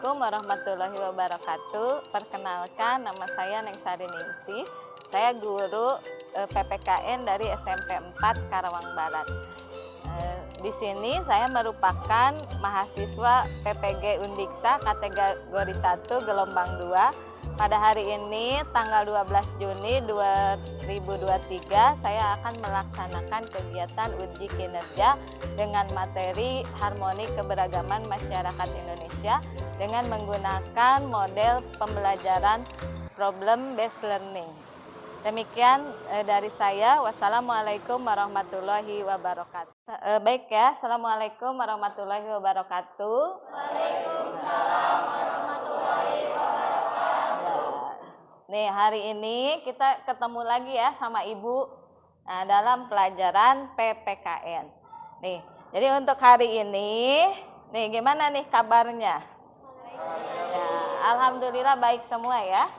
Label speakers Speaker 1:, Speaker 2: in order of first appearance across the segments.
Speaker 1: Assalamualaikum warahmatullahi wabarakatuh. Perkenalkan, nama saya Neng Sari Ningsih. Saya guru PPKN dari SMP 4 Karawang Barat. Di sini saya merupakan mahasiswa PPG Undiksa kategori 1 gelombang 2. Pada hari ini tanggal 12 Juni 2023 saya akan melaksanakan kegiatan uji kinerja dengan materi Harmoni Keberagaman Masyarakat Indonesia dengan menggunakan model pembelajaran problem based learning. Demikian dari saya. Wassalamualaikum warahmatullahi wabarakatuh. Baik ya, Assalamualaikum warahmatullahi wabarakatuh. Waalaikumsalam warahmatullahi wabarakatuh. Nih, hari ini kita ketemu lagi ya sama Ibu dalam pelajaran PPKN. Nih, jadi untuk hari ini, nih gimana nih kabarnya? Ya, alhamdulillah baik semua ya.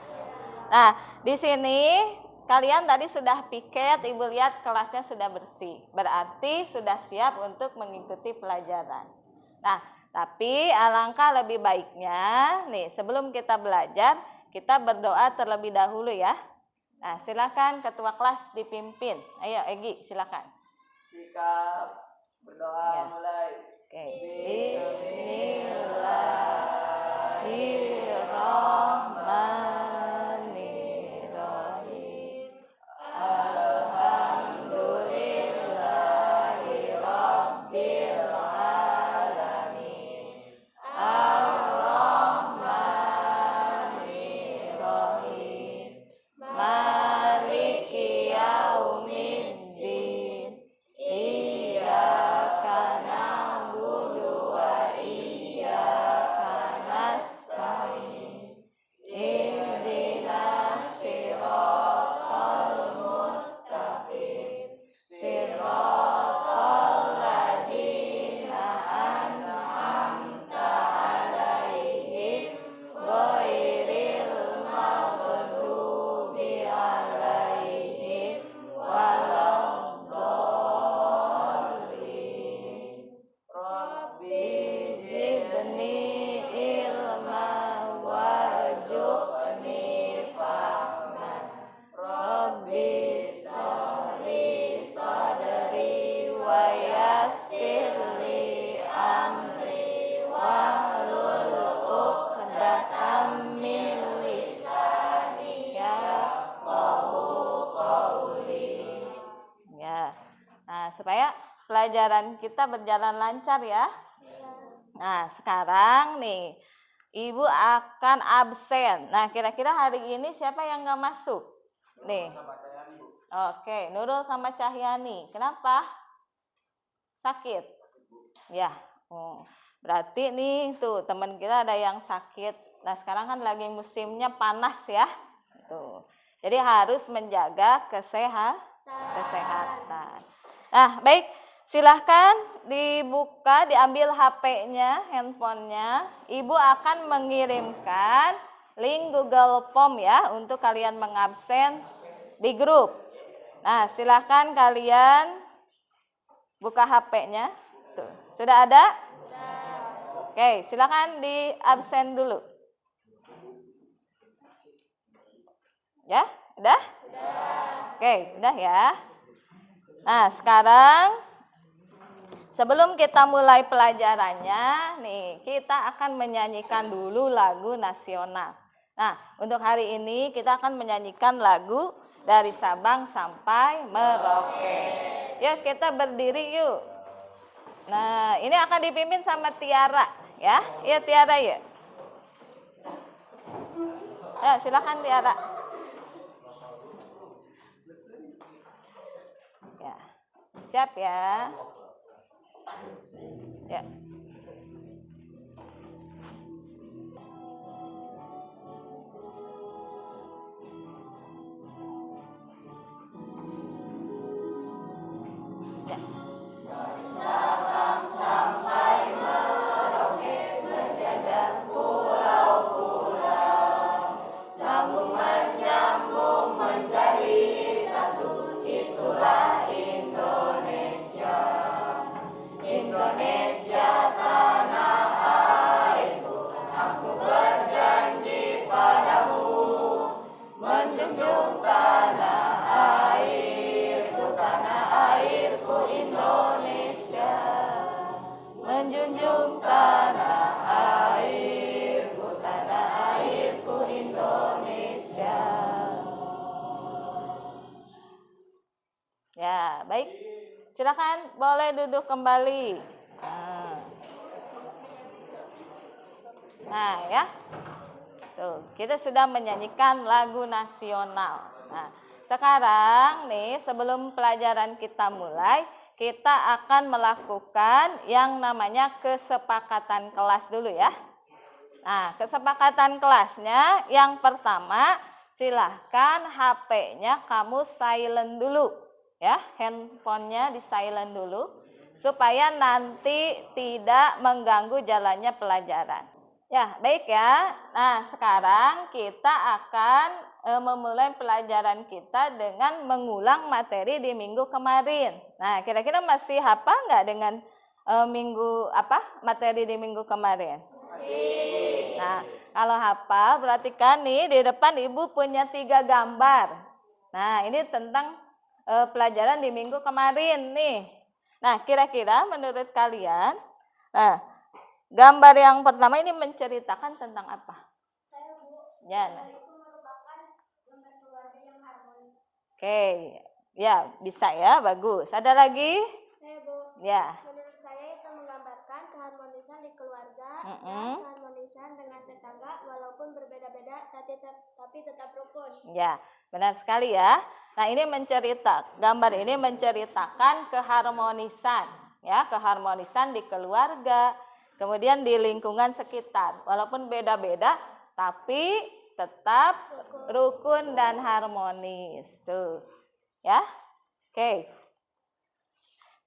Speaker 1: Nah, di sini kalian tadi sudah piket, Ibu lihat kelasnya sudah bersih. Berarti sudah siap untuk mengikuti pelajaran. Nah, tapi alangkah lebih baiknya, nih sebelum kita belajar, kita berdoa terlebih dahulu ya. Nah, silakan ketua kelas dipimpin. Ayo, Egi, silakan.
Speaker 2: Sikap berdoa ya. Mulai.
Speaker 1: Oke. Bismillahirrahmanirrahim. Alhamdulillahirabbil alamin. Ar-Rahmanirrahim. Maliki yaumiddin. Iyyaka na'budu wa iyyaka nasta'in. Ihdinas siratal mustaqim. Siratal ladzina an'amta 'alaihim ghairil maghdubi 'alaihim waladdallin. Rabbi zidni ilma warzuqni fahman. Rabbi shrahli sadri wa yassirli amri wahlul 'uqdatam min lisani yafqahu qawli. Ya. Nah, supaya pelajaran kita berjalan lancar ya. Nah, sekarang nih Ibu akan absen. Nah, kira-kira hari ini siapa yang nggak masuk? Nih. Oke, Nurul sama Cahyani. Kenapa? Sakit? Ya. Berarti nih tuh teman kita ada yang sakit. Nah, sekarang kan lagi musimnya panas ya. Tuh. Jadi harus menjaga kesehatan. Nah, baik. Silahkan dibuka, diambil HP-nya, handphonenya. Ibu akan mengirimkan link Google Form ya untuk kalian mengabsen di grup. Nah, silahkan kalian buka HP-nya. Tuh, sudah ada? Oke, silahkan diabsen dulu. Ya, udah? Oke, udah ya. Nah, sekarang sebelum kita mulai pelajarannya, nih kita akan menyanyikan dulu lagu nasional. Nah, untuk hari ini kita akan menyanyikan lagu dari Sabang sampai Merauke. Yuk kita berdiri yuk. Nah, ini akan dipimpin sama Tiara ya. Iya Tiara yuk. Ayo silakan Tiara. Ya. Siap ya. Ya. Sabang sampai Merauke menjaga pulau-pulau, sambung menyambung menjadi satu, itulah Indonesia. Indonesia tanah airku, tanah airku Indonesia. Ya, baik. Silakan boleh duduk kembali. Nah, ya. Tuh, kita sudah menyanyikan lagu nasional. Nah, sekarang nih sebelum pelajaran kita mulai, kita akan melakukan yang namanya kesepakatan kelas dulu ya. Nah, kesepakatan kelasnya yang pertama, silahkan HP-nya kamu silent dulu ya, handphonenya di silent dulu supaya nanti tidak mengganggu jalannya pelajaran. Ya, baik ya. Nah, sekarang kita akan memulai pelajaran kita dengan mengulang materi di minggu kemarin. Nah, kira-kira masih hafal nggak dengan materi di minggu kemarin? Masih. Nah, kalau hafal berarti kan nih di depan Ibu punya 3 gambar. Nah, ini tentang pelajaran di minggu kemarin nih. Nah, kira-kira menurut kalian, gambar yang pertama ini menceritakan tentang apa? Saya, Bu. Ya. Itu merupakan gambar keluarga yang harmonis. Oke, ya bisa ya, bagus. Ada lagi? Saya, Bu. Ya. Menurut saya itu menggambarkan keharmonisan di keluarga dan keharmonisan dengan tetangga walaupun berbeda-beda tapi tetap rukun. Ya, benar sekali ya. Nah, gambar ini menceritakan keharmonisan, ya, keharmonisan di keluarga. Kemudian di lingkungan sekitar, walaupun beda-beda, tapi tetap rukun dan harmonis. Tuh, ya, oke.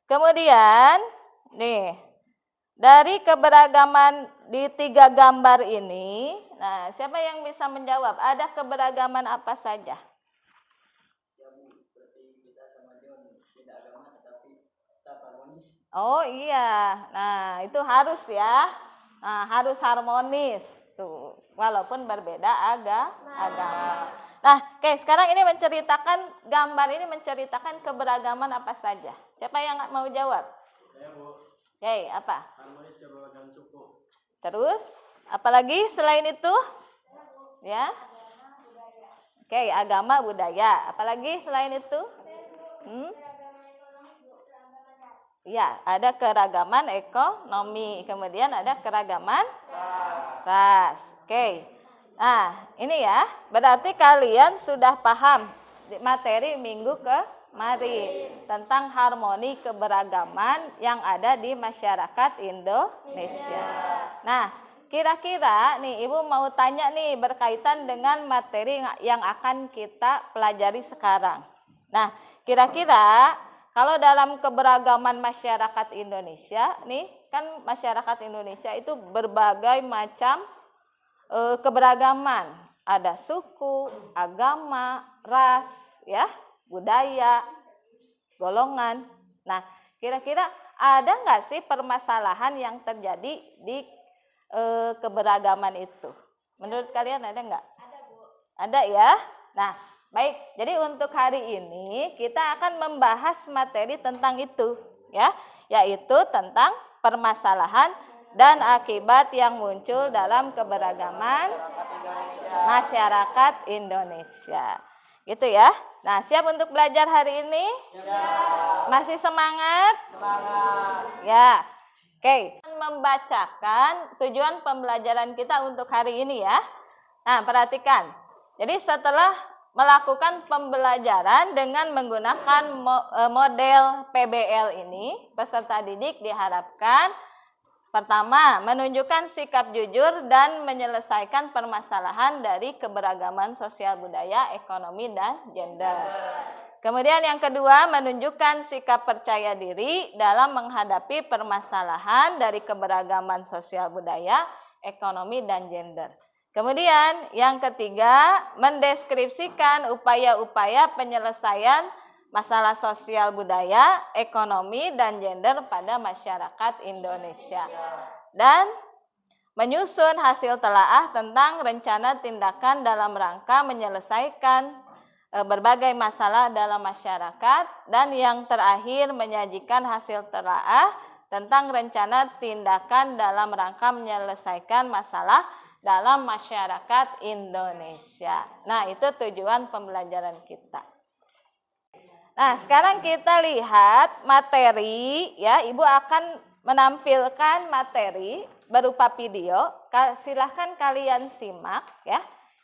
Speaker 1: Kemudian, nih, dari keberagaman di 3 gambar ini, nah, siapa yang bisa menjawab? Ada keberagaman apa saja? Oh iya, nah itu harus ya, harus harmonis tuh, walaupun berbeda agama. Nah, oke, sekarang ini gambar ini menceritakan keberagaman apa saja? Siapa yang mau jawab? Saya, Bu. Oke, apa? Harmonis keberagaman suku. Terus, apalagi selain itu? Ya? Oke, agama, budaya. Apalagi selain itu? Ya, ada keragaman ekonomi, kemudian ada keragaman ras. Oke. Nah, ini ya, berarti kalian sudah paham materi minggu kemarin tentang harmoni keberagaman yang ada di masyarakat Indonesia. Nah, kira-kira nih Ibu mau tanya nih berkaitan dengan materi yang akan kita pelajari sekarang. Nah, kira-kira kalau dalam keberagaman masyarakat Indonesia, nih kan masyarakat Indonesia itu berbagai macam keberagaman. Ada suku, agama, ras, ya, budaya, golongan. Nah, kira-kira ada nggak sih permasalahan yang terjadi di keberagaman itu? Menurut kalian ada nggak? Ada, Bu. Ada ya? Nah, baik, jadi untuk hari ini kita akan membahas materi tentang itu, ya, yaitu tentang permasalahan dan akibat yang muncul dalam keberagaman masyarakat Indonesia. Gitu ya. Nah, siap untuk belajar hari ini? Siap. Masih semangat? Semangat. Ya. Oke, membacakan tujuan pembelajaran kita untuk hari ini ya. Nah, perhatikan. Jadi setelah melakukan pembelajaran dengan menggunakan model PBL ini, peserta didik diharapkan pertama, menunjukkan sikap jujur dan menyelesaikan permasalahan dari keberagaman sosial budaya, ekonomi, dan gender. Kemudian yang kedua, menunjukkan sikap percaya diri dalam menghadapi permasalahan dari keberagaman sosial budaya, ekonomi, dan gender. Kemudian yang ketiga, mendeskripsikan upaya-upaya penyelesaian masalah sosial budaya, ekonomi, dan gender pada masyarakat Indonesia. Dan menyusun hasil telaah tentang rencana tindakan dalam rangka menyelesaikan berbagai masalah dalam masyarakat. Dan yang terakhir, menyajikan hasil telaah tentang rencana tindakan dalam rangka menyelesaikan masalah dalam masyarakat Indonesia. Nah, itu tujuan pembelajaran kita. Nah, sekarang kita lihat materi ya. Ibu akan menampilkan materi berupa video. Silahkan kalian simak ya.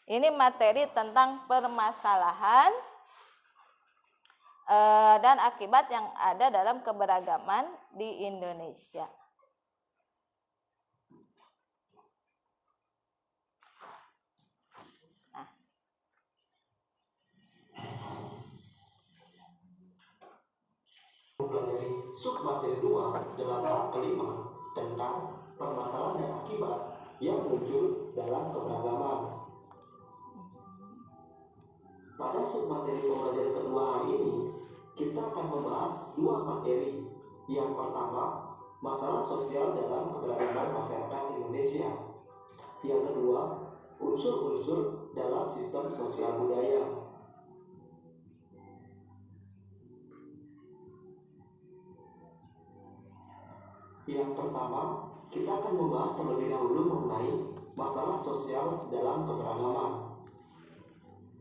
Speaker 1: Ini materi tentang permasalahan dan akibat yang ada dalam keberagaman di Indonesia.
Speaker 3: Mempelajari submateri 2 dalam bab kelima tentang permasalahan dan akibat yang muncul dalam keberagaman. Pada submateri pembelajaran kedua hari ini, kita akan membahas dua materi. Yang pertama, masalah sosial dalam keberagaman masyarakat Indonesia. Yang kedua, unsur-unsur dalam sistem sosial budaya. Yang pertama, kita akan membahas terlebih dahulu mengenai masalah sosial dalam keberagaman.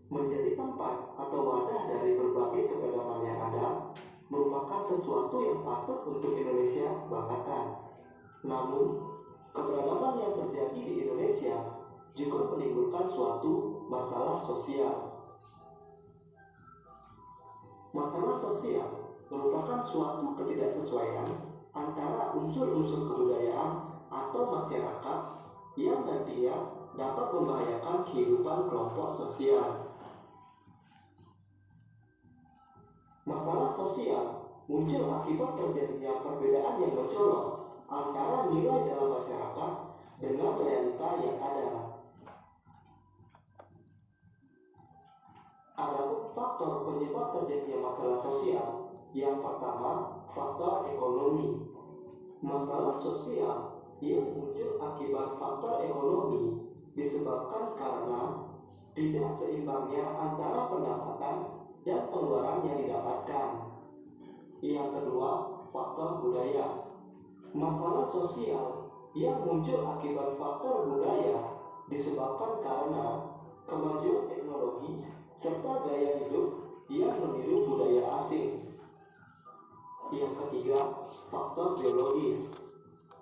Speaker 3: Menjadi tempat atau wadah dari berbagai keberagaman yang ada merupakan sesuatu yang patut untuk Indonesia banggakan. Namun, keberagaman yang terjadi di Indonesia juga menimbulkan suatu masalah sosial. Masalah sosial merupakan suatu ketidaksesuaian antara unsur-unsur kebudayaan atau masyarakat yang nantinya dapat membahayakan kehidupan kelompok sosial. Masalah sosial muncul akibat terjadinya perbedaan yang mencolok antara nilai dalam masyarakat dengan realita yang ada. Adapun faktor penyebab terjadinya masalah sosial, yang pertama, faktor ekonomi. Masalah sosial yang muncul akibat faktor ekonomi disebabkan karena tidak seimbangnya antara pendapatan dan pengeluaran yang didapatkan. Yang kedua, faktor budaya. Masalah sosial yang muncul akibat faktor budaya disebabkan karena kemajuan teknologi serta gaya hidup yang meniru budaya asing. Yang ketiga, faktor biologis.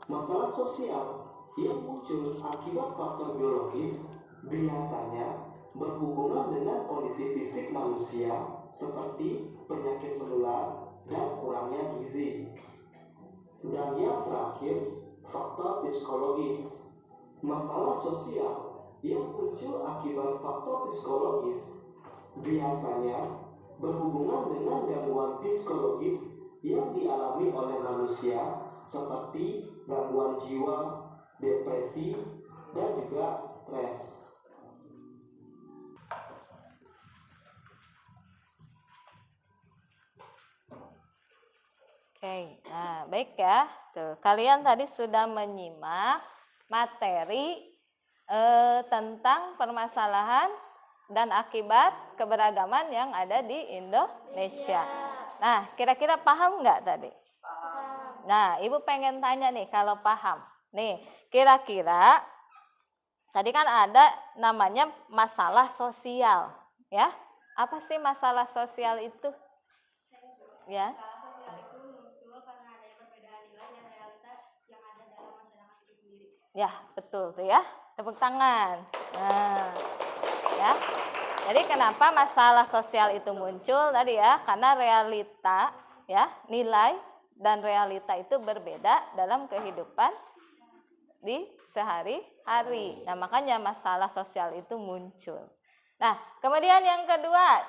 Speaker 3: Masalah sosial yang muncul akibat faktor biologis biasanya berhubungan dengan kondisi fisik manusia seperti penyakit menular dan kurangnya gizi. Dan yang terakhir, faktor psikologis. Masalah sosial yang muncul akibat faktor psikologis biasanya berhubungan dengan gangguan psikologis yang dialami oleh manusia seperti gangguan jiwa, depresi, dan juga stres.
Speaker 1: Oke, nah baik ya. Tuh, kalian tadi sudah menyimak materi tentang permasalahan dan akibat keberagaman yang ada di Indonesia. Nah, kira-kira paham nggak tadi?
Speaker 2: Paham.
Speaker 1: Nah, Ibu pengen tanya nih kalau paham. Nih, kira-kira tadi kan ada namanya masalah sosial, ya? Apa sih masalah sosial itu? Ya. Ya, betul tuh ya. Tepuk tangan. Nah, ya. Jadi kenapa masalah sosial itu muncul tadi ya? Karena realita ya, nilai dan realita itu berbeda dalam kehidupan di sehari-hari. Nah, makanya masalah sosial itu muncul. Nah, kemudian yang kedua,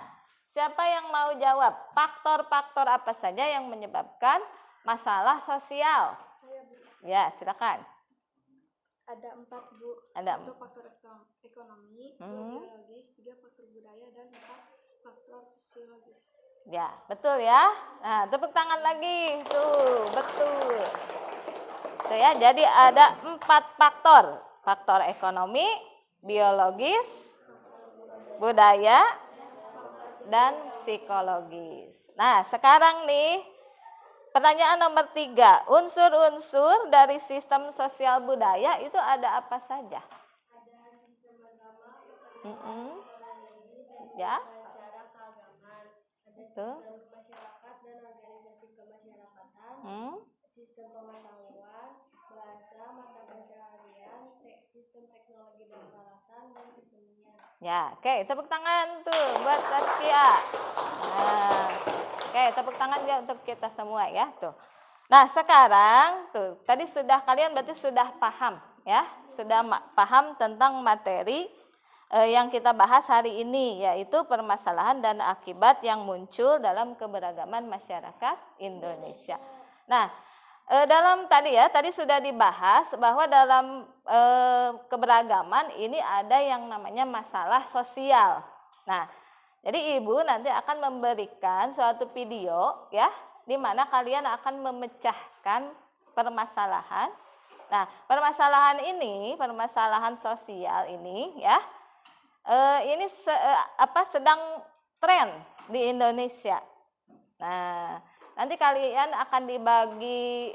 Speaker 1: siapa yang mau jawab? Faktor-faktor apa saja yang menyebabkan masalah sosial? Ya, silakan.
Speaker 4: Ada 4, Bu.
Speaker 1: Ada
Speaker 4: 1 faktor ekonomi, 2 biologis, 3 faktor budaya, dan 4 faktor psikologis.
Speaker 1: Ya, betul ya. Nah, tepuk tangan lagi. Tuh, betul. Tuh ya, jadi ada 4 faktor. Faktor ekonomi, biologis, budaya, dan psikologis. Nah, sekarang nih pertanyaan nomor 3, unsur-unsur dari sistem sosial budaya itu ada apa saja?
Speaker 4: Ada sistem agama,
Speaker 1: Ya,
Speaker 4: acara keagamaan, ada
Speaker 1: Betul.
Speaker 4: sistem masyarakat dan organisasi kemasyarakatan, sistem pengetahuan, bahasa, mata pencaharian, sistem teknologi dan peralatan, dan kesenian.
Speaker 1: ya, oke, tepuk tangan tuh buat Taskia. Nah, oke, tepuk tangan ya untuk kita semua ya tuh. Nah, sekarang tuh tadi kalian berarti sudah paham ya, sudah paham tentang materi yang kita bahas hari ini, yaitu permasalahan dan akibat yang muncul dalam keberagaman masyarakat Indonesia. Nah, tadi sudah dibahas bahwa dalam keberagaman ini ada yang namanya masalah sosial. Nah, jadi Ibu nanti akan memberikan suatu video ya, di mana kalian akan memecahkan permasalahan. Nah, permasalahan sosial ini ya, ini sedang tren di Indonesia. Nah, nanti kalian akan dibagi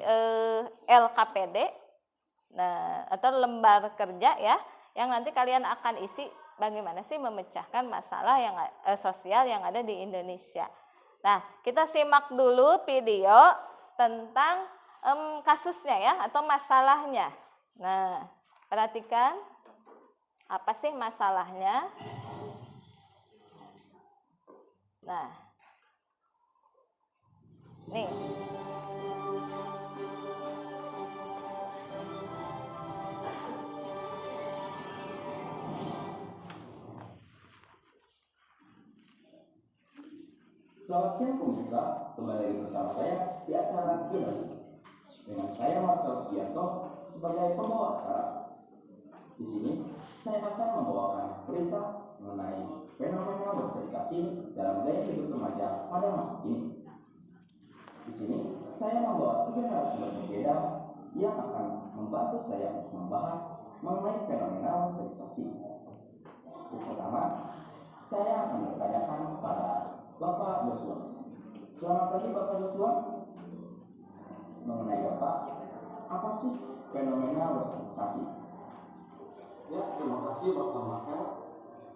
Speaker 1: LKPD, nah, atau lembar kerja ya, yang nanti kalian akan isi bagaimana sih memecahkan masalah yang sosial yang ada di Indonesia. Nah, kita simak dulu video tentang kasusnya ya, atau masalahnya. Nah, perhatikan apa sih masalahnya. Nah, nih.
Speaker 5: Selamat siang pemirsa, kembali lagi bersama saya di acara Jurnalisme dengan saya Marcel Sugianto sebagai pembawa acara. Di sini saya akan membawakan berita mengenai fenomena westernizasi dalam gaya hidup remaja pada masa kini. Di sini saya membawa 3 narasumber berbeda yang akan membantu saya untuk membahas mengenai fenomena westernizasi. Yang pertama, saya akan bertanyakan kepada Bapak Joshua. Selamat pagi Bapak Joshua. Mengenai Bapak, apa sih fenomena westernizasi?
Speaker 6: Ya, terima kasih Bapak Markel.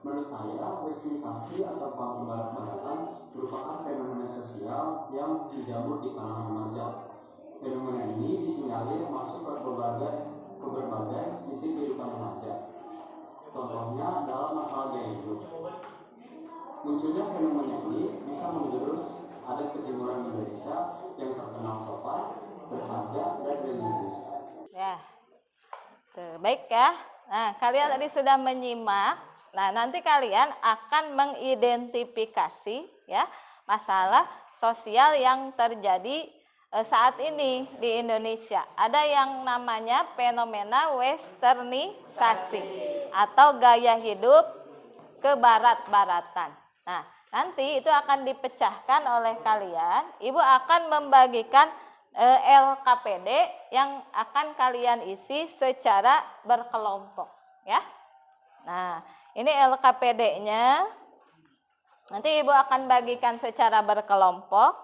Speaker 6: Menurut saya, westernisasi atau pembarat-baratan merupakan fenomena sosial yang menjamur di kalangan remaja. Fenomena ini disinyalir masuk ke berbagai sisi kehidupan remaja. Contohnya dalam masalah gaya hidup. Munculnya fenomena ini bisa menjurus adat ketimuran Indonesia yang terkenal sopan, bersaja, dan religius.
Speaker 1: Ya, tuh, baik ya. Nah, kalian tadi sudah menyimak. Nah, nanti kalian akan mengidentifikasi ya masalah sosial yang terjadi saat ini di Indonesia. Ada yang namanya fenomena westernisasi atau gaya hidup kebarat-baratan. Nah, nanti itu akan dipecahkan oleh kalian. Ibu akan membagikan LKPD yang akan kalian isi secara berkelompok ya. Nah, ini LKPD-nya. Nanti Ibu akan bagikan secara berkelompok.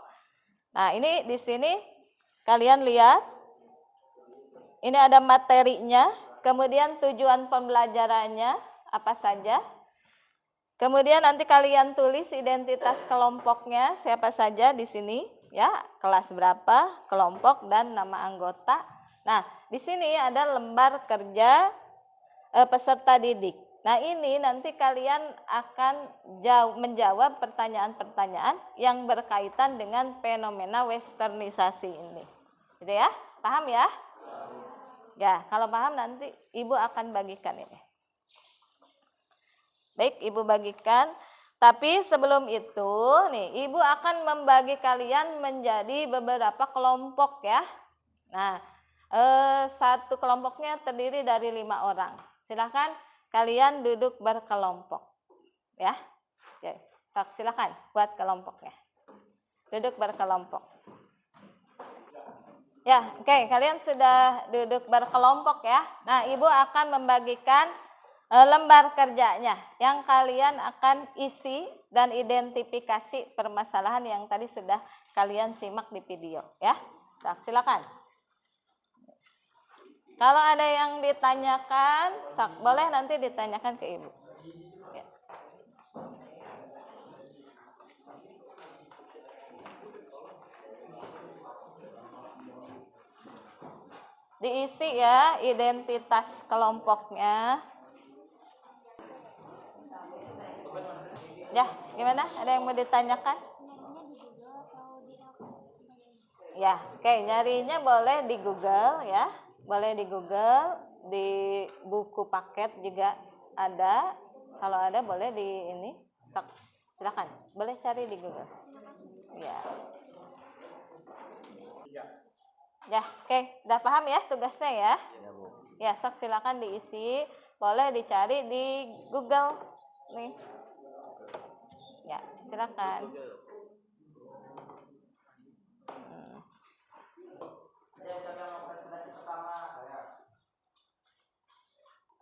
Speaker 1: Nah, ini di sini kalian lihat. Ini ada materinya, kemudian tujuan pembelajarannya apa saja. Kemudian nanti kalian tulis identitas kelompoknya siapa saja di sini. Ya, kelas berapa, kelompok, dan nama anggota. Nah, di sini ada lembar kerja peserta didik. Nah, ini nanti kalian akan menjawab pertanyaan-pertanyaan yang berkaitan dengan fenomena westernisasi ini. Gitu ya? Paham ya? Ya, kalau paham nanti Ibu akan bagikan ini. Baik, Ibu bagikan. Tapi sebelum itu, nih Ibu akan membagi kalian menjadi beberapa kelompok ya. Nah, satu kelompoknya terdiri dari 5 orang. Silakan kalian duduk berkelompok, ya. Silakan buat kelompoknya. Duduk berkelompok. Ya, oke, kalian sudah duduk berkelompok ya. Nah, Ibu akan membagikan lembar kerjanya yang kalian akan isi dan identifikasi permasalahan yang tadi sudah kalian simak di video ya. Nah, silakan. Kalau ada yang ditanyakan, boleh nanti ditanyakan ke Ibu. Ya. Diisi ya identitas kelompoknya. Ya, gimana? Ada yang mau ditanyakan? Ya, oke, nyarinya boleh di Google ya. Boleh di Google, di buku paket juga ada. Kalau ada boleh di ini. Silakan, boleh cari di Google. Ya. Ya, oke, udah paham ya tugasnya ya? Ya, sok silakan diisi. Boleh dicari di Google nih. Ya, silakan.
Speaker 2: Ayo, siapa yang mau presentasi pertama? Saya.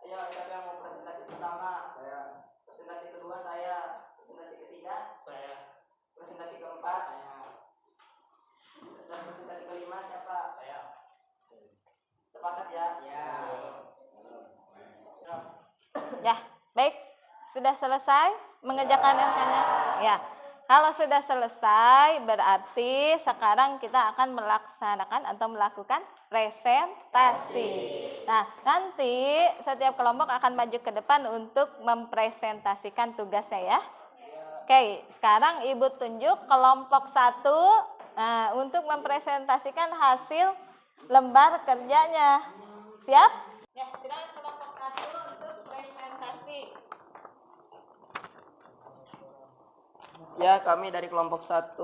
Speaker 2: Ayo, siapa yang mau presentasi pertama? Saya. Presentasi kedua saya. Presentasi ketiga? Saya. Presentasi keempat? Saya. Dan presentasi kelima siapa? Saya. Sepakat ya? Ya.
Speaker 1: Ya, baik. Sudah selesai mengerjakan angkanya? Ya. Kalau sudah selesai, berarti sekarang kita akan melaksanakan atau melakukan presentasi. Nah, nanti setiap kelompok akan maju ke depan untuk mempresentasikan tugasnya ya. Oke, sekarang Ibu tunjuk kelompok 1 untuk mempresentasikan hasil lembar kerjanya. Siap? Ya, silakan kelompok 1 untuk presentasi.
Speaker 2: Ya, kami dari kelompok 1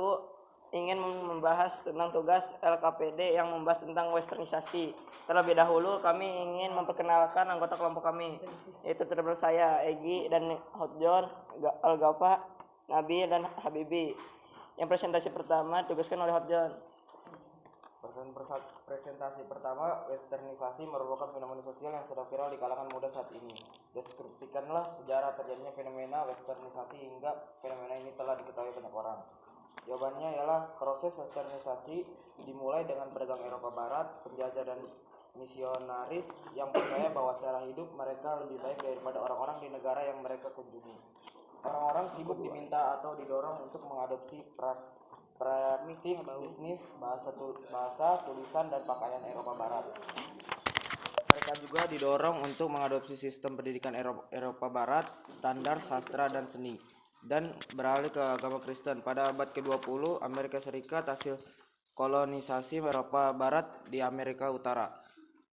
Speaker 2: ingin membahas tentang tugas LKPD yang membahas tentang westernisasi. Terlebih dahulu kami ingin memperkenalkan anggota kelompok kami, yaitu terdapat saya, Egi dan Hotjon, Al-Ghafa, Nabil dan Habibi. Yang presentasi pertama ditugaskan oleh Hotjon.
Speaker 7: Presentasi pertama, westernisasi merupakan fenomena sosial yang sedang viral di kalangan muda saat ini. Deskripsikanlah sejarah terjadinya fenomena westernisasi hingga fenomena ini telah diketahui banyak orang. Jawabannya ialah proses westernisasi dimulai dengan pedagang Eropa Barat, penjajah dan misionaris yang percaya bahwa cara hidup mereka lebih baik daripada orang-orang di negara yang mereka kunjungi. Orang-orang sibuk diminta atau didorong untuk mengadopsi praktik bisnis, bahasa, tulisan, dan pakaian Eropa Barat. Mereka juga didorong untuk mengadopsi sistem pendidikan Eropa Barat, standar sastra dan seni, dan beralih ke agama Kristen. Pada abad ke-20, Amerika Serikat hasil kolonisasi Eropa Barat di Amerika Utara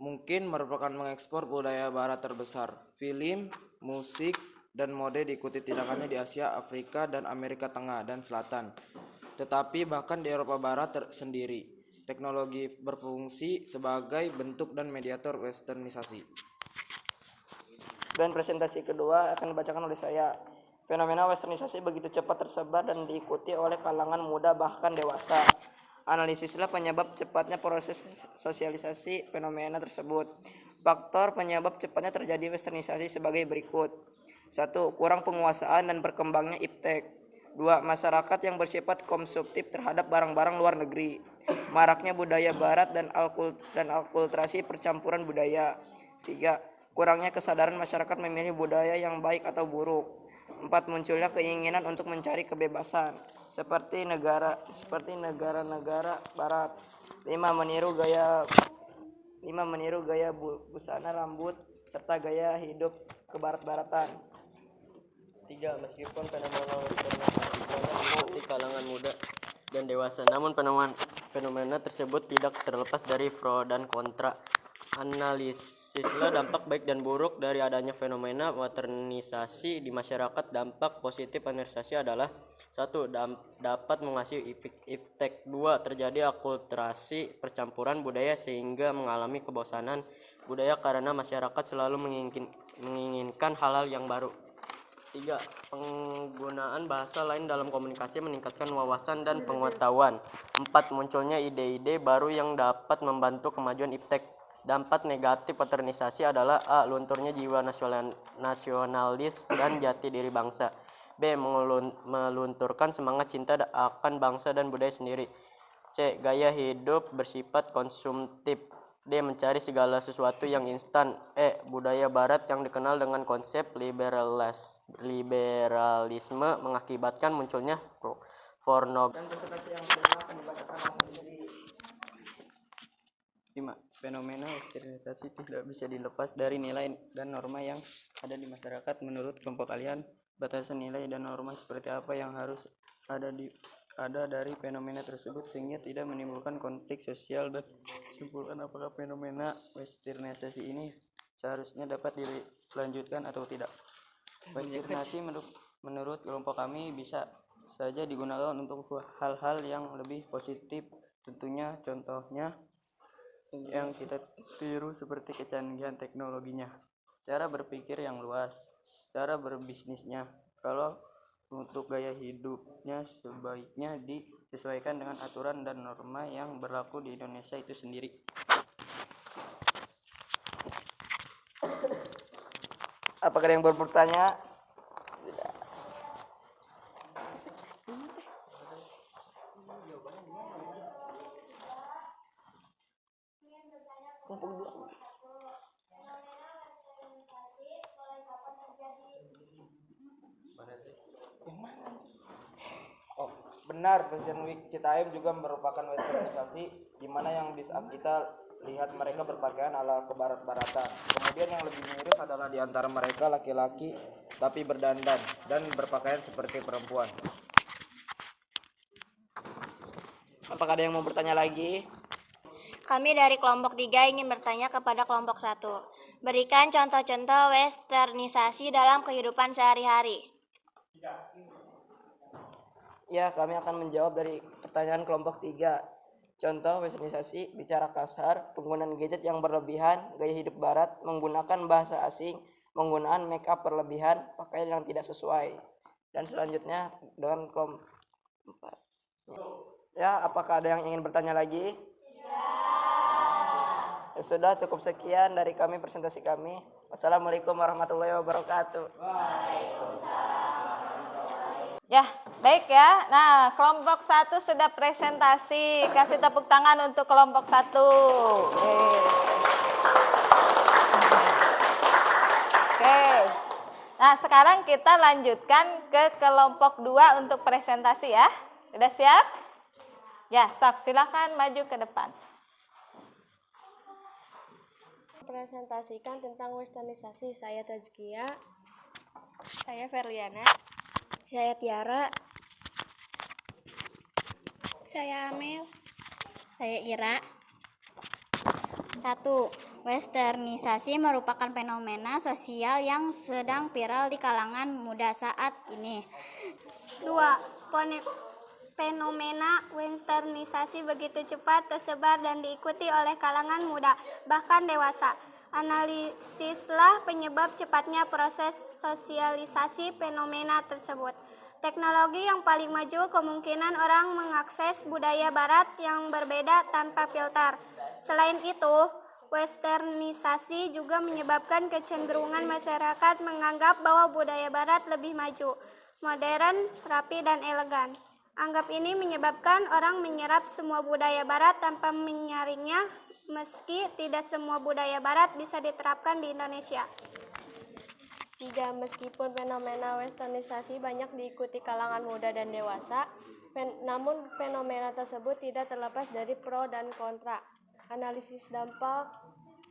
Speaker 7: mungkin merupakan mengekspor budaya Barat terbesar. Film, musik, dan mode diikuti tidak hanya di Asia, Afrika, dan Amerika Tengah dan Selatan, tetapi bahkan di Eropa Barat sendiri. Teknologi berfungsi sebagai bentuk dan mediator westernisasi.
Speaker 2: Dan presentasi kedua akan dibacakan oleh saya. Fenomena westernisasi begitu cepat tersebar dan diikuti oleh kalangan muda bahkan dewasa. Analisislah penyebab cepatnya proses sosialisasi fenomena tersebut. Faktor penyebab cepatnya terjadi westernisasi sebagai berikut. 1. Kurang penguasaan dan berkembangnya iptek. 2. Masyarakat yang bersifat konsumtif terhadap barang-barang luar negeri. Maraknya budaya barat dan akulturasi percampuran budaya. 3. Kurangnya kesadaran masyarakat memilih budaya yang baik atau buruk. 4. Munculnya keinginan untuk mencari kebebasan seperti negara-negara barat. 5. Meniru gaya busana rambut serta gaya hidup kebarat-baratan.
Speaker 8: 3. Meskipun fenomena westernisasi diikuti kalangan muda dan dewasa, namun fenomena tersebut tidak terlepas dari pro dan kontra. Analisislah dampak baik dan buruk dari adanya fenomena westernisasi di masyarakat. Dampak positif westernisasi adalah 1. Dapat menghasilkan iptek. 2. Terjadi akulturasi percampuran budaya sehingga mengalami kebosanan budaya karena masyarakat selalu menginginkan hal-hal yang baru. 3. Penggunaan bahasa lain dalam komunikasi meningkatkan wawasan dan pengetahuan. 4. Munculnya ide-ide baru yang dapat membantu kemajuan iptek. Dampak negatif westernisasi adalah A. Lunturnya jiwa nasionalis dan jati diri bangsa. B. Melunturkan semangat cinta akan bangsa dan budaya sendiri. C. Gaya hidup bersifat konsumtif. D. Mencari segala sesuatu yang instan. E. Budaya barat yang dikenal dengan konsep liberalisme mengakibatkan munculnya pornografi.
Speaker 2: Dan presentasi yang kedua akan dibacakan langsung dari
Speaker 8: 5. Fenomena westernisasi tidak bisa dilepas dari nilai dan norma yang ada di masyarakat. Menurut kelompok kalian, batasan nilai dan norma seperti apa yang harus ada dari fenomena tersebut sehingga tidak menimbulkan konflik sosial, dan simpulkan apakah fenomena westernisasi ini seharusnya dapat dilanjutkan atau tidak. Westernisasi menurut kelompok kami bisa saja digunakan untuk hal-hal yang lebih positif. Tentunya contohnya yang kita tiru seperti kecanggihan teknologinya, cara berpikir yang luas, cara berbisnisnya. Kalau untuk gaya hidupnya sebaiknya disesuaikan dengan aturan dan norma yang berlaku di Indonesia itu sendiri.
Speaker 2: apakah ada yang bertanya? Oh, benar, Fashion Week Citaim juga merupakan westernisasi, di mana yang bisa kita lihat mereka berpakaian ala kebarat-baratan. Kemudian yang lebih miris adalah di antara mereka laki-laki tapi berdandan dan berpakaian seperti perempuan. Apakah ada yang mau bertanya lagi?
Speaker 9: Kami dari kelompok 3 ingin bertanya kepada kelompok 1. Berikan contoh-contoh westernisasi dalam kehidupan sehari-hari.
Speaker 2: Ya, kami akan menjawab dari pertanyaan kelompok 3. Contoh westernisasi, bicara kasar, penggunaan gadget yang berlebihan, gaya hidup barat, menggunakan bahasa asing, penggunaan make up berlebihan, pakaian yang tidak sesuai. Dan selanjutnya dengan kelompok 4. Ya, apakah ada yang ingin bertanya lagi? Ya sudah, cukup sekian dari kami, presentasi kami. Wassalamualaikum warahmatullahi wabarakatuh.
Speaker 1: Ya, baik ya. Nah, kelompok 1 sudah presentasi. Kasih tepuk tangan untuk kelompok 1. Oke. Nah, sekarang kita lanjutkan ke kelompok 2 untuk presentasi ya. Sudah siap? Ya, sok silakan maju ke depan.
Speaker 4: Presentasikan tentang westernisasi. Saya Tazkia.
Speaker 9: Saya Ferliana.
Speaker 4: Saya Tiara.
Speaker 9: Saya Amel. Saya Ira. 1. Westernisasi merupakan fenomena sosial yang sedang viral di kalangan muda saat ini.
Speaker 4: 2. Fenomena westernisasi begitu cepat tersebar dan diikuti oleh kalangan muda, bahkan dewasa. Analisislah penyebab cepatnya proses sosialisasi fenomena tersebut. Teknologi yang paling maju kemungkinan orang mengakses budaya barat yang berbeda tanpa filter. Selain itu, westernisasi juga menyebabkan kecenderungan masyarakat menganggap bahwa budaya barat lebih maju, modern, rapi, dan elegan. Anggap ini menyebabkan orang menyerap semua budaya barat tanpa menyaringnya, meski tidak semua budaya barat bisa diterapkan di Indonesia. 3. Meskipun fenomena westernisasi banyak diikuti kalangan muda dan dewasa, namun fenomena tersebut tidak terlepas dari pro dan kontra. Analisis dampak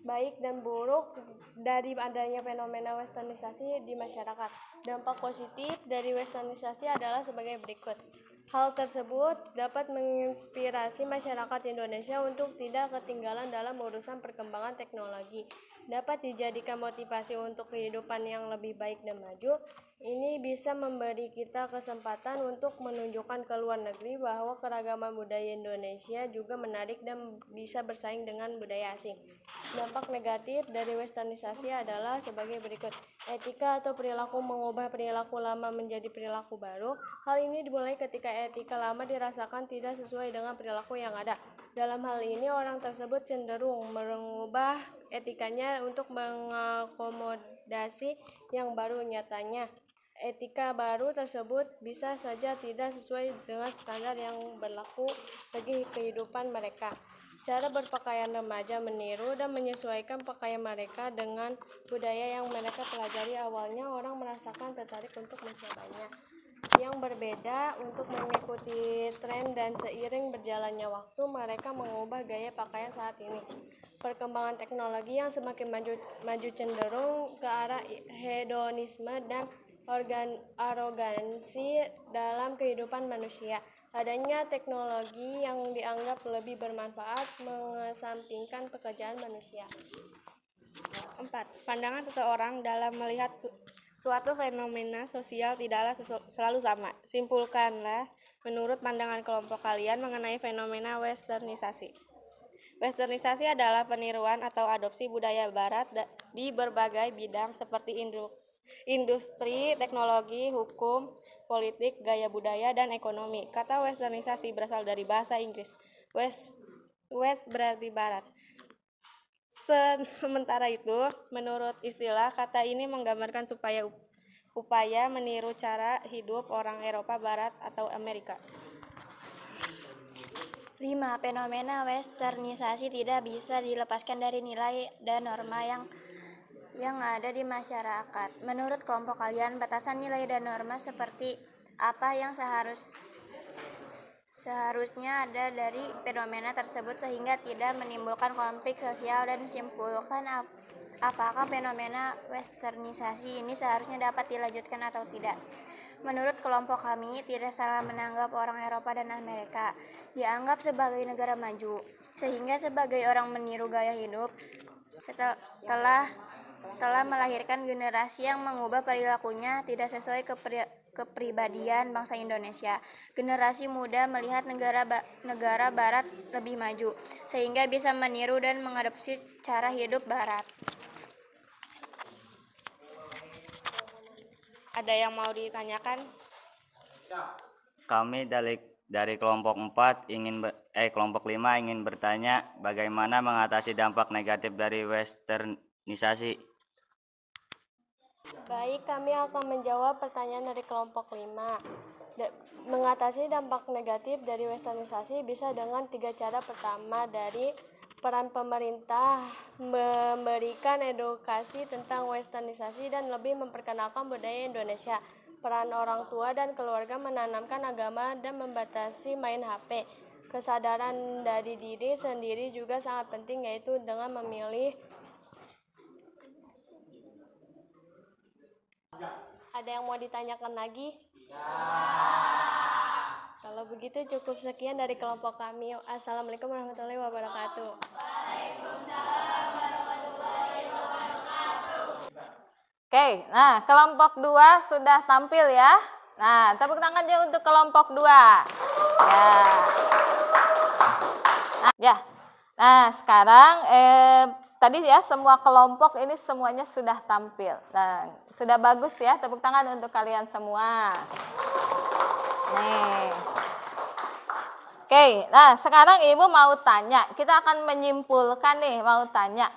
Speaker 4: baik dan buruk dari adanya fenomena westernisasi di masyarakat. Dampak positif dari westernisasi adalah sebagai berikut. Hal tersebut dapat menginspirasi masyarakat Indonesia untuk tidak ketinggalan dalam urusan perkembangan teknologi. Dapat dijadikan motivasi untuk kehidupan yang lebih baik dan maju. Ini bisa memberi kita kesempatan untuk menunjukkan ke luar negeri bahwa keragaman budaya Indonesia juga menarik dan bisa bersaing dengan budaya asing. Dampak negatif dari westernisasi adalah sebagai berikut. Etika atau perilaku mengubah perilaku lama menjadi perilaku baru. Hal ini dimulai ketika etika lama dirasakan tidak sesuai dengan perilaku yang ada. Dalam hal ini, orang tersebut cenderung mengubah etikanya untuk mengakomodasi yang baru. Nyatanya,
Speaker 10: etika baru tersebut bisa saja tidak sesuai dengan standar yang berlaku bagi kehidupan mereka. Cara berpakaian remaja meniru dan menyesuaikan pakaian mereka dengan budaya yang mereka pelajari. Awalnya orang merasakan tertarik untuk mencobanya yang berbeda untuk mengikuti tren, dan seiring berjalannya waktu mereka mengubah gaya pakaian saat ini. Perkembangan teknologi yang semakin maju cenderung ke arah hedonisme dan arogansi dalam kehidupan manusia. Adanya teknologi yang dianggap lebih bermanfaat mengesampingkan pekerjaan manusia. 4. Pandangan seseorang dalam melihat suatu fenomena sosial tidaklah selalu sama. Simpulkanlah menurut pandangan kelompok kalian mengenai fenomena westernisasi. Westernisasi adalah peniruan atau adopsi budaya barat di berbagai bidang seperti industri, teknologi, hukum, politik, gaya budaya, dan ekonomi. Kata westernisasi berasal dari bahasa Inggris. West berarti barat. Sementara itu, menurut istilah, kata ini menggambarkan upaya meniru cara hidup orang Eropa Barat atau Amerika.
Speaker 9: 5. Fenomena westernisasi tidak bisa dilepaskan dari nilai dan norma yang ada di masyarakat. Menurut kelompok kalian, batasan nilai dan norma seperti apa yang seharusnya ada dari fenomena tersebut sehingga tidak menimbulkan konflik sosial, dan simpulkan apakah fenomena westernisasi ini seharusnya dapat dilanjutkan atau tidak. Menurut kelompok kami, tidak salah menganggap orang Eropa dan Amerika dianggap sebagai negara maju, sehingga sebagai orang meniru gaya hidup telah melahirkan generasi yang mengubah perilakunya tidak sesuai kepribadian bangsa Indonesia. Generasi muda melihat negara barat lebih maju, sehingga bisa meniru dan mengadopsi cara hidup barat.
Speaker 10: Ada yang mau ditanyakan?
Speaker 11: Kami dari kelompok 5 ingin bertanya bagaimana mengatasi dampak negatif dari westernisasi.
Speaker 10: Baik, kami akan menjawab pertanyaan dari kelompok 5. Mengatasi dampak negatif dari westernisasi bisa dengan 3 cara. Pertama, dari peran pemerintah memberikan edukasi tentang westernisasi dan lebih memperkenalkan budaya Indonesia. Peran orang tua dan keluarga menanamkan agama dan membatasi main HP. Kesadaran dari diri sendiri juga sangat penting, yaitu dengan memilih. Ada yang mau ditanyakan lagi? Kalau begitu cukup sekian dari kelompok kami. Assalamualaikum warahmatullahi wabarakatuh.
Speaker 1: Oke, nah kelompok 2 sudah tampil ya. Nah, tepuk tangan aja untuk kelompok 2. Ya. Nah, sekarang tadi ya semua kelompok ini semuanya sudah tampil. Nah, sudah bagus ya, tepuk tangan untuk kalian semua. Nih. Oke, nah sekarang Ibu mau tanya, kita akan menyimpulkan nih, mau tanya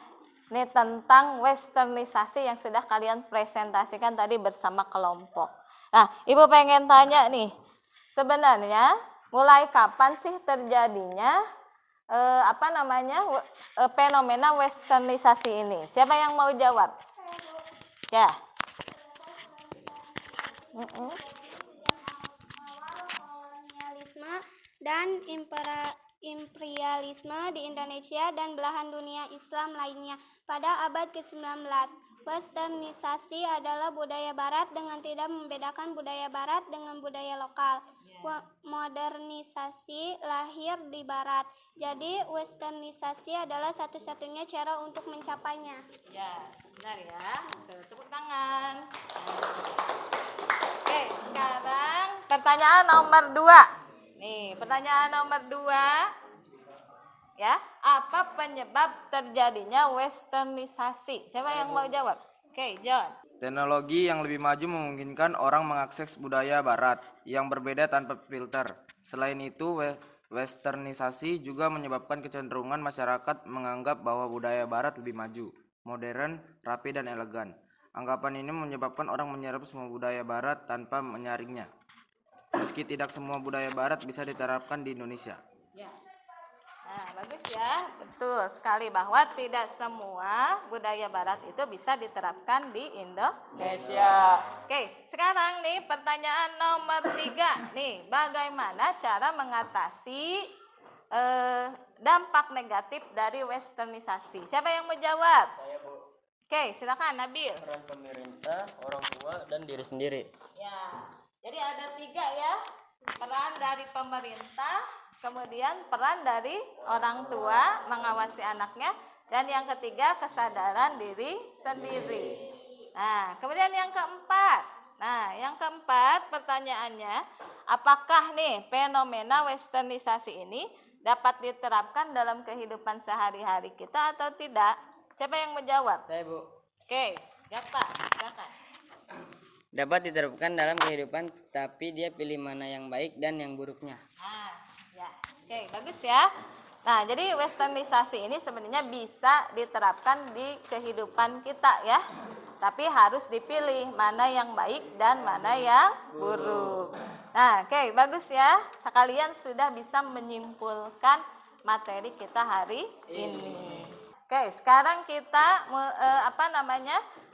Speaker 1: nih tentang westernisasi yang sudah kalian presentasikan tadi bersama kelompok. Nah, Ibu pengen tanya nih, sebenarnya mulai kapan sih terjadinya fenomena westernisasi ini? Siapa yang mau jawab? Ya.
Speaker 4: Kolonialisme dan imperialisme di Indonesia dan belahan dunia Islam lainnya pada abad ke-19. Westernisasi adalah budaya barat dengan tidak membedakan budaya barat dengan budaya lokal. Modernisasi lahir di barat. Jadi westernisasi adalah satu-satunya cara untuk mencapainya.
Speaker 1: Ya, benar ya. Tepuk tangan. Oke, sekarang pertanyaan nomor 2. Nih, pertanyaan nomor 2. Ya, apa penyebab terjadinya westernisasi? Siapa yang mau jawab? Oke, John.
Speaker 7: Teknologi yang lebih maju memungkinkan orang mengakses budaya barat yang berbeda tanpa filter. Selain itu, westernisasi juga menyebabkan kecenderungan masyarakat menganggap bahwa budaya barat lebih maju, modern, rapi, dan elegan. Anggapan ini menyebabkan orang menyerap semua budaya barat tanpa menyaringnya. Meski tidak semua budaya barat bisa diterapkan di Indonesia.
Speaker 1: Nah, bagus ya, betul sekali bahwa tidak semua budaya barat itu bisa diterapkan di Indonesia. Oke, sekarang nih pertanyaan nomor 3 nih, bagaimana cara mengatasi dampak negatif dari westernisasi? Siapa yang mau jawab?
Speaker 8: Saya, Bu.
Speaker 1: Oke, silakan Nabil.
Speaker 8: Peran pemerintah, orang tua, dan diri sendiri.
Speaker 1: Ya, jadi ada 3 ya, peran dari pemerintah, kemudian peran dari orang tua mengawasi anaknya, dan yang ketiga kesadaran diri sendiri. Nah, kemudian yang keempat. Nah, yang keempat pertanyaannya, apakah nih fenomena westernisasi ini dapat diterapkan dalam kehidupan sehari-hari kita atau tidak? Siapa yang menjawab?
Speaker 8: Saya, Bu.
Speaker 1: Oke, Gapa, silakan.
Speaker 12: Dapat diterapkan dalam kehidupan, tapi dia pilih mana yang baik dan yang buruknya.
Speaker 1: Ya, oke, bagus ya. Nah, jadi westernisasi ini sebenarnya bisa diterapkan di kehidupan kita ya. Tapi harus dipilih mana yang baik dan mana yang buruk. Nah, oke, bagus ya. Sekalian sudah bisa menyimpulkan materi kita hari ini. Oke, sekarang kita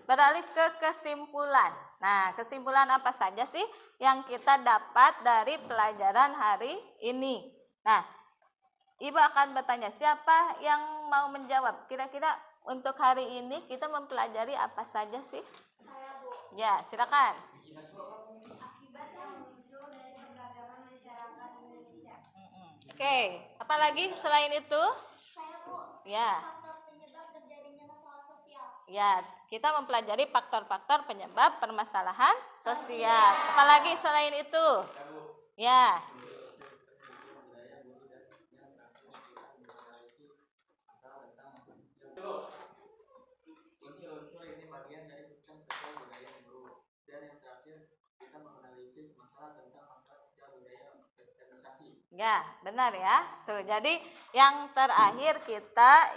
Speaker 1: beralih ke kesimpulan. Nah, kesimpulan apa saja sih yang kita dapat dari pelajaran hari ini? Nah, Ibu akan bertanya, siapa yang mau menjawab? Kira-kira untuk hari ini kita mempelajari apa saja sih?
Speaker 4: Saya, Bu.
Speaker 1: Ya, silakan.
Speaker 4: Akibat yang muncul dari keberagaman masyarakat Indonesia.
Speaker 1: Oke, apalagi selain itu?
Speaker 4: Saya, Bu.
Speaker 1: Ya.
Speaker 4: Faktor penyebab terjadinya masalah sosial.
Speaker 1: Ya, kita mempelajari faktor-faktor penyebab permasalahan sosial. Apalagi selain itu? Ya. Ya, benar ya. Tuh, jadi yang terakhir kita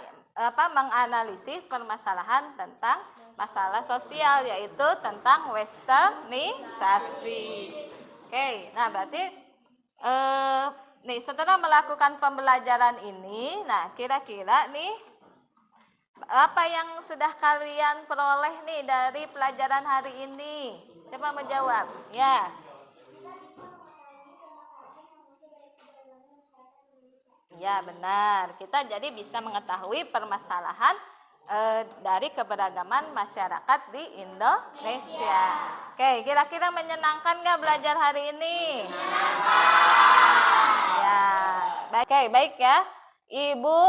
Speaker 1: menganalisis permasalahan tentang masalah sosial, yaitu tentang westernisasi. Oke, nah berarti setelah melakukan pembelajaran ini, nah kira-kira nih apa yang sudah kalian peroleh nih dari pelajaran hari ini? Siapa menjawab? Ya. Ya, benar. Kita jadi bisa mengetahui permasalahan dari keberagaman masyarakat di Indonesia. Oke, kira-kira menyenangkan nggak belajar hari ini? Ya, baik ya. Ibu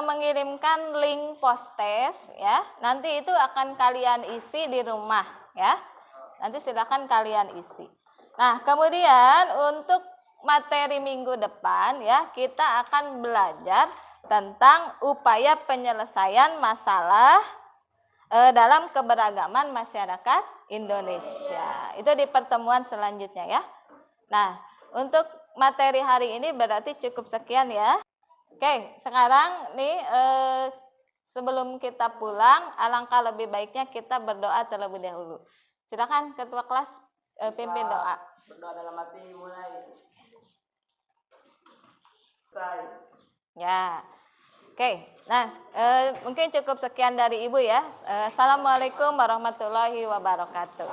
Speaker 1: mengirimkan link post-test ya. Nanti itu akan kalian isi di rumah ya. Nanti silakan kalian isi. Nah, kemudian untuk materi minggu depan ya, kita akan belajar tentang upaya penyelesaian masalah dalam keberagaman masyarakat Indonesia. Itu di pertemuan selanjutnya ya. Nah, untuk materi hari ini berarti cukup sekian ya. Oke, sekarang nih sebelum kita pulang, alangkah lebih baiknya kita berdoa terlebih dahulu. Silakan ketua kelas pimpin doa.
Speaker 2: Berdoa dalam hati mulai.
Speaker 1: Ya, oke. Nah, mungkin cukup sekian dari Ibu ya. Assalamualaikum warahmatullahi wabarakatuh.